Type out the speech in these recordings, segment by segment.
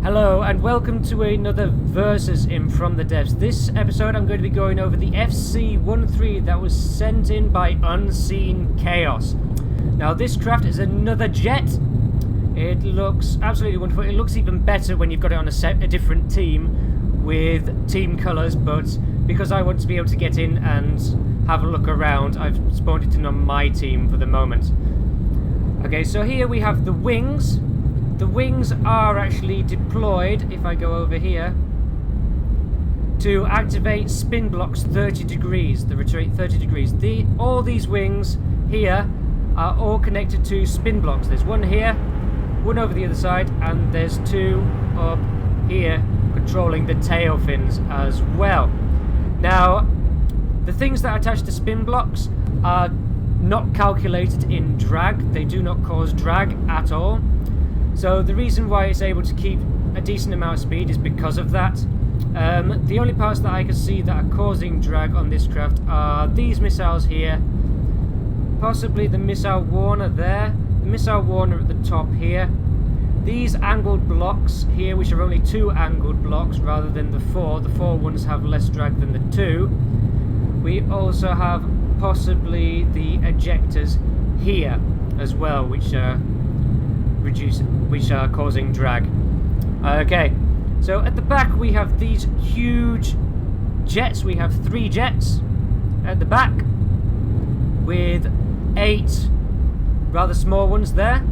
Hello and welcome to another Versus in From the Depths. This episode I'm going to be going over the FC-13 that was sent in by UnseenChaos. Now this craft is another jet. It looks absolutely wonderful. It looks even better when you've got it on a different team with team colours, but because I want to be able to get in and have a look around, I've spawned it in on my team for the moment. Okay, so here we have the wings. The wings are actually deployed, if I go over here, to activate spin blocks 30 degrees, the retreat 30 degrees. All these wings here are all connected to spin blocks. There's one here, one over the other side, and there's two up here controlling the tail fins as well. Now, the things that are attached to spin blocks are not calculated in drag. They do not cause drag at all. So the reason why it's able to keep a decent amount of speed is because of that. The only parts that I can see that are causing drag on this craft are these missiles here, possibly the missile warner there, the missile warner at the top here, these angled blocks here, which are only 2 angled blocks rather than the 4. The 4 ones have less drag than the 2. We also have possibly the ejectors here as well, which are causing drag. Okay, so at the back we have these huge jets. We have 3 jets at the back with 8 rather small ones there,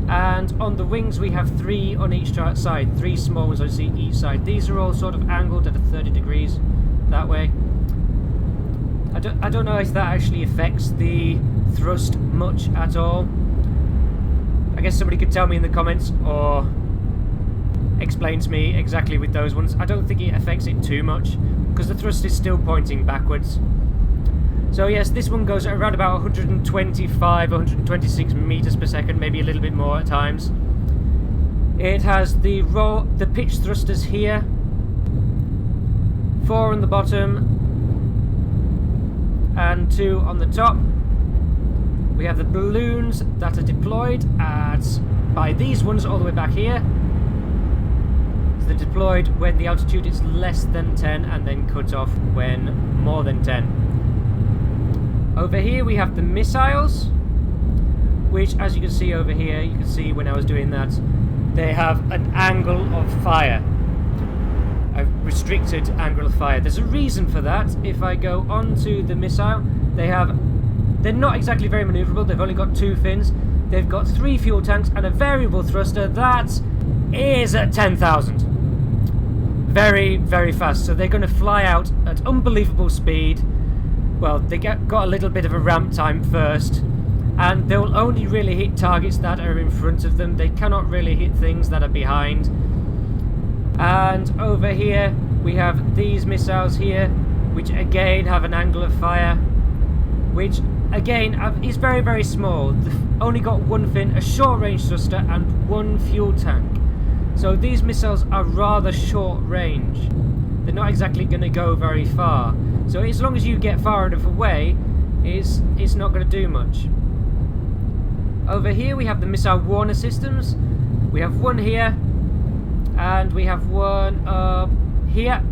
and on the wings we have 3 on each side, 3 small ones on each side. These are all sort of angled at 30 degrees that way. I don't know if that actually affects the thrust much at all. I guess somebody could tell me in the comments or explain to me exactly with those ones. I don't think it affects it too much because the thrust is still pointing backwards. So yes, this one goes at around about 125, 126 meters per second, maybe a little bit more at times. It has the pitch thrusters here, 4 on the bottom and 2 on the top. We have the balloons that are deployed by these ones all the way back here. So they're deployed when the altitude is less than 10 and then cut off when more than 10. Over here we have the missiles, which, as you can see over here, you can see when I was doing that, they have an angle of fire. A restricted angle of fire. There's a reason for that. If I go onto the missile, they're not exactly very maneuverable. They've only got 2 fins. They've got 3 fuel tanks and a variable thruster that is at 10,000. Very, very fast. So they're going to fly out at unbelievable speed. Well, they got a little bit of a ramp time first, and they'll only really hit targets that are in front of them. They cannot really hit things that are behind. And over here we have these missiles here, which again have an angle of fire, which again is very, very small. They've only got 1 fin, a short range thruster and 1 fuel tank. So these missiles are rather short range. They're not exactly going to go very far. So as long as you get far enough away, it's not going to do much. Over here we have the missile warner systems. We have 1 here and we have 1 up here,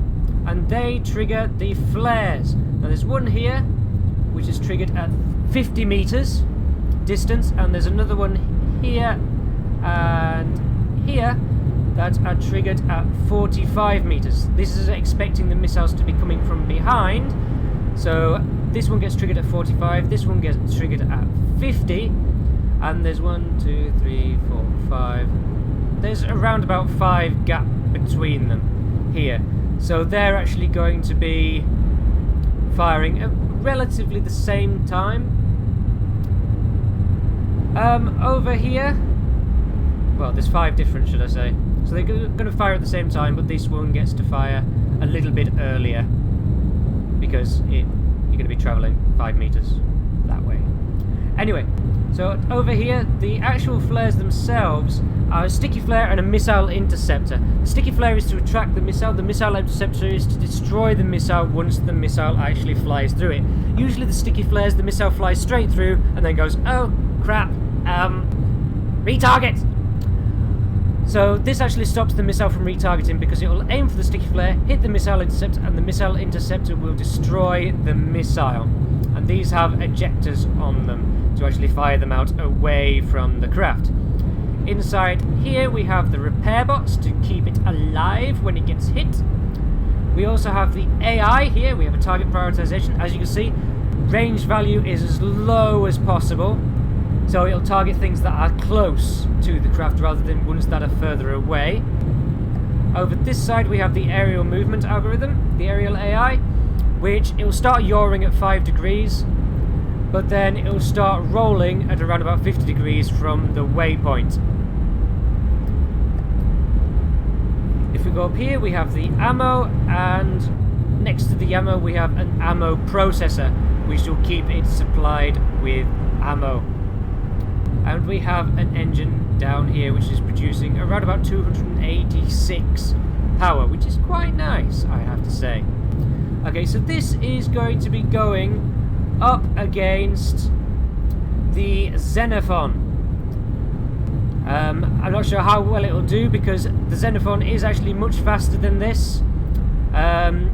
and they trigger the flares. Now there's 1 here which is triggered at 50 meters distance, and there's another one here and here that are triggered at 45 meters. This is expecting the missiles to be coming from behind. So this one gets triggered at 45, this one gets triggered at 50, and there's 1, 2, 3, 4, 5. There's around about 5 gap between them here. So they're actually going to be firing at relatively the same time. Over here, well, there's 5 different, should I say. So they're going to fire at the same time, but this one gets to fire a little bit earlier because you're going to be travelling 5 meters that way. Anyway, so over here, the actual flares themselves are a sticky flare and a missile interceptor. The sticky flare is to attract the missile interceptor is to destroy the missile once the missile actually flies through it. Usually the sticky flares, the missile flies straight through and then goes, oh crap, retarget! So this actually stops the missile from retargeting because it will aim for the sticky flare, hit the missile interceptor, and the missile interceptor will destroy the missile. And these have ejectors on them to actually fire them out away from the craft. Inside here we have the repair bots to keep it alive when it gets hit. We also have the AI here. We have a target prioritization. As you can see, range value is as low as possible. So it'll target things that are close to the craft rather than ones that are further away. Over this side we have the aerial movement algorithm, the aerial AI, which it will start yawing at 5 degrees, but then it will start rolling at around about 50 degrees from the waypoint. If we go up here we have the ammo, and next to the ammo we have an ammo processor, which will keep it supplied with ammo. And we have an engine down here which is producing around about 286 power, which is quite nice, I have to say. Okay, so this is going to be going up against the Xenophon. I'm not sure how well it'll do because the Xenophon is actually much faster than this, and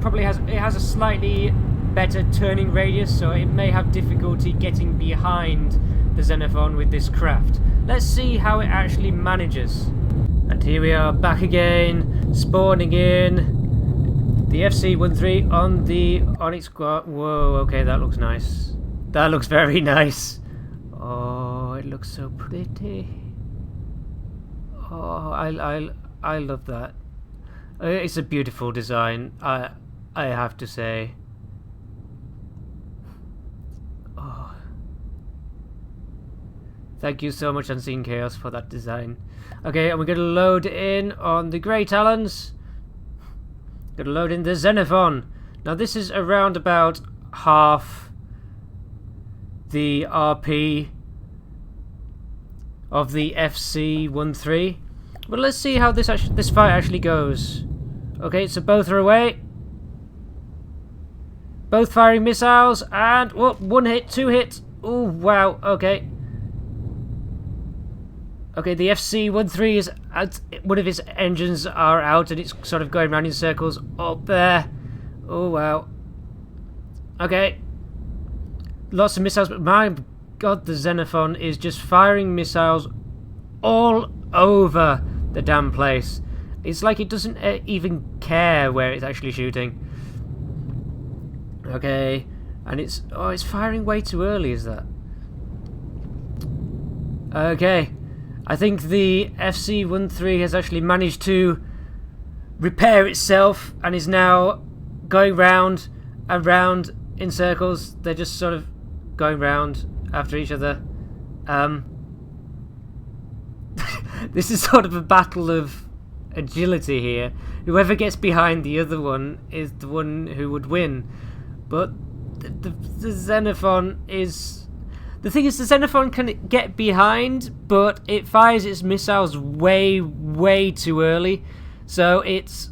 probably has a slightly better turning radius, so it may have difficulty getting behind the Xenophon with this craft. Let's see how it actually manages. And here we are back again, spawning in the FC-13 on the Onyx squad. Whoa, okay, that looks nice. That looks very nice. Oh, it looks so pretty. Oh, I love that. It's a beautiful design, I have to say. Oh. Thank you so much, UnseenChaos, for that design. Okay, and we're going to load in on the Grey Talons. Going to load in the Xenophon. Now this is around about half the RP of the FC-13. But let's see how this fight actually goes. Okay, so both are away. Both firing missiles, and whoop, 1 hit, 2 hits. Oh wow, okay. Okay, the FC-13 is out, one of its engines are out and it's sort of going around in circles up there. Oh wow. Okay. Lots of missiles, but my god, the Xenophon is just firing missiles all over the damn place. It's like it doesn't even care where it's actually shooting. Okay, and it's firing way too early, is that? Okay. I think the FC-13 has actually managed to repair itself and is now going round and round in circles. They're just sort of going round after each other. This is sort of a battle of agility here. Whoever gets behind the other one is the one who would win. But the Xenophon is... The thing is, the Xenophon can get behind, but it fires its missiles way, way too early. So it's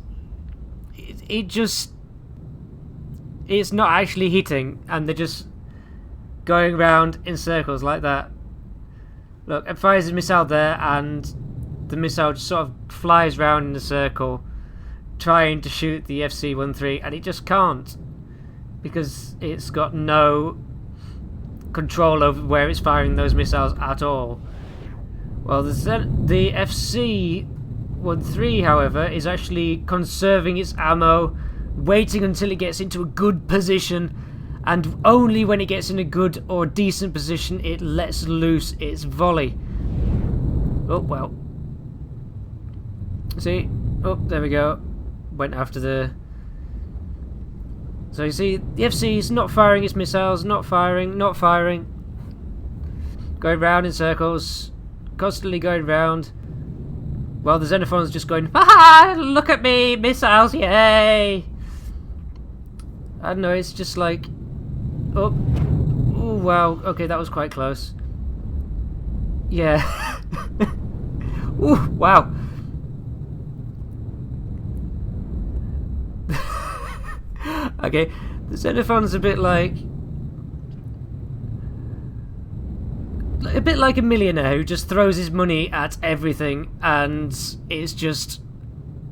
not actually hitting, and they're just going around in circles like that. Look, it fires its missile there, and the missile just sort of flies round in a circle, trying to shoot the FC-13, and it just can't, because it's got no control over where it's firing those missiles at all. Well, the FC-13, however, is actually conserving its ammo, waiting until it gets into a good position, and only when it gets in a good or decent position it lets loose its volley. Oh, well. See? Oh, there we go. Went after the... So you see, the FC is not firing its missiles, not firing. Going round in circles, constantly going round. While the Xenophon's just going, ha! Look at me, missiles, yay! I don't know, it's just like, oh wow, okay, that was quite close. Yeah. Ooh, wow. Okay, the Xenophon's a bit like a bit like a millionaire who just throws his money at everything, and it's just...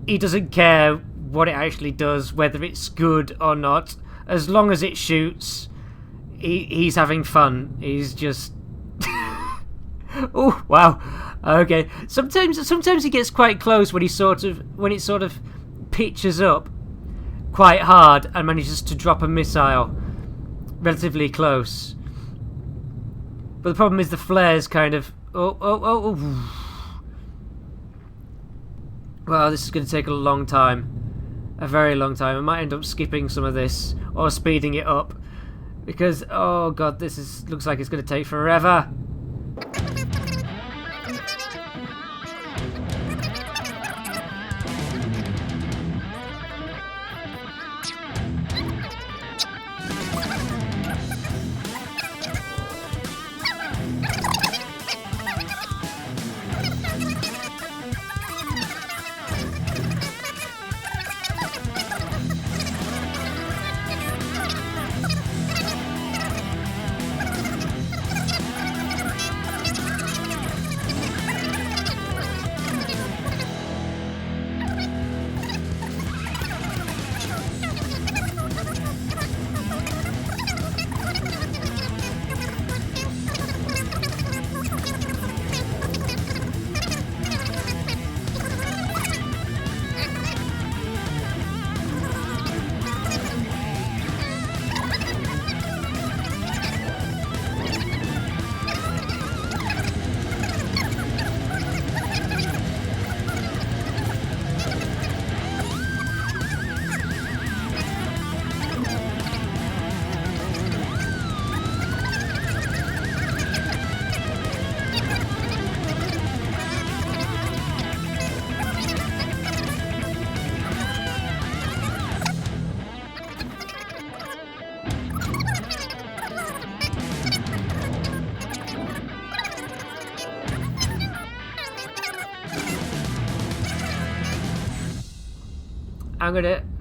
he doesn't care what it actually does, whether it's good or not. As long as it shoots, he's having fun. He's just... oh, wow. Okay. Sometimes he gets quite close when it sort of pitches up quite hard and manages to drop a missile relatively close. But the problem is the flares kind of... oh. Well, this is going to take a long time. A very long time. I might end up skipping some of this or speeding it up. Because, oh god, looks like it's going to take forever.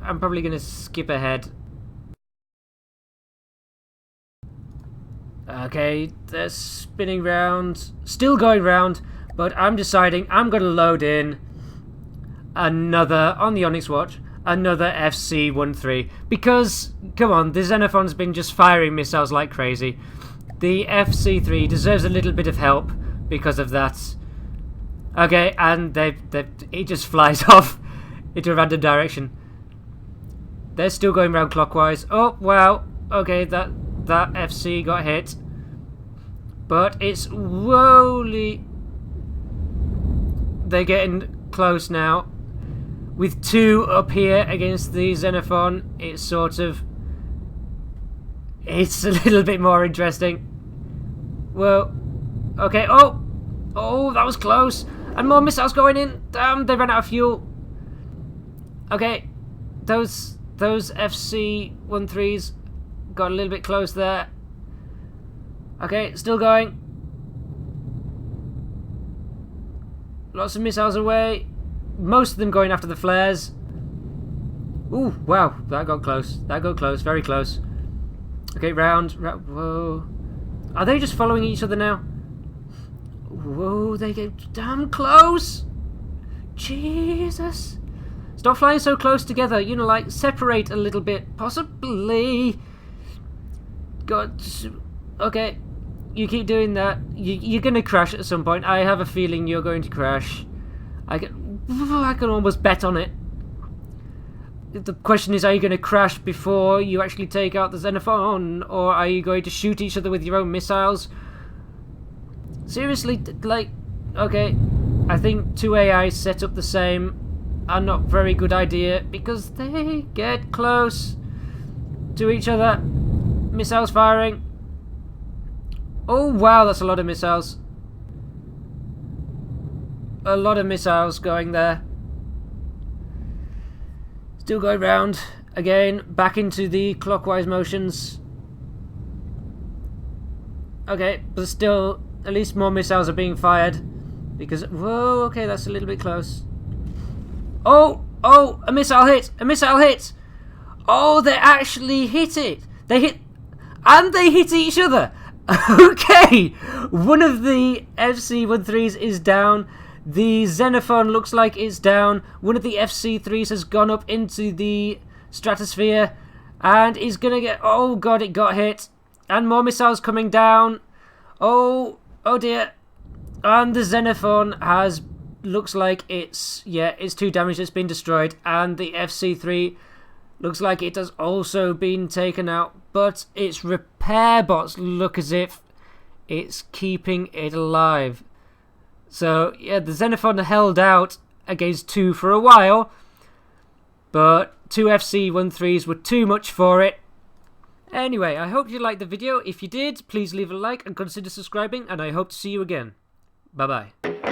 I'm probably gonna skip ahead. Okay, they're spinning round, still going round, but I'm deciding I'm gonna load in another, on the Onyx Watch, another FC-13, because, come on, the Xenophon's been just firing missiles like crazy. The FC-3 deserves a little bit of help because of that. Okay, and it just flies off into a random direction. They're still going round clockwise. Oh, wow. Okay, that FC got hit. But it's slowly... they're getting close now. With two up here against the Xenophon, it's sort of... it's a little bit more interesting. Well, okay. Oh, that was close. And more missiles going in. Damn, they ran out of fuel. Okay, those FC-13s got a little bit close there. Okay, still going. Lots of missiles away. Most of them going after the flares. Ooh, wow, that got close. That got close, very close. Okay, round. Whoa. Are they just following each other now? Whoa, they get damn close. Jesus. Stop flying so close together. You know, like, separate a little bit. Possibly. God. Okay. You keep doing that. You're going to crash at some point. I have a feeling you're going to crash. I can almost bet on it. The question is, are you going to crash before you actually take out the Xenophon? Or are you going to shoot each other with your own missiles? Seriously, like, okay. I think two AIs set up the same are not very good idea because they get close to each other. Missiles firing. Oh wow, that's a lot of missiles. A lot of missiles going there. Still going round. Again, back into the clockwise motions. Okay, but still, at least more missiles are being fired. Because, whoa, okay, that's a little bit close. Oh, a missile hit! A missile hit! Oh, they actually hit it! They hit... and they hit each other! Okay, one of the FC-13s is down. The Xenophon looks like it's down. One of the FC-3s has gone up into the stratosphere and is gonna get... Oh god, it got hit. And more missiles coming down. Oh dear. And the Xenophon has... Looks like it's... Yeah, it's too damaged. It's been destroyed. And the FC-3 looks like it has also been taken out. But its repair bots look as if it's keeping it alive. So, yeah, the Xenophon held out against 2 for a while. But 2 FC-13s were too much for it. Anyway, I hope you liked the video. If you did, please leave a like and consider subscribing. And I hope to see you again. Bye-bye.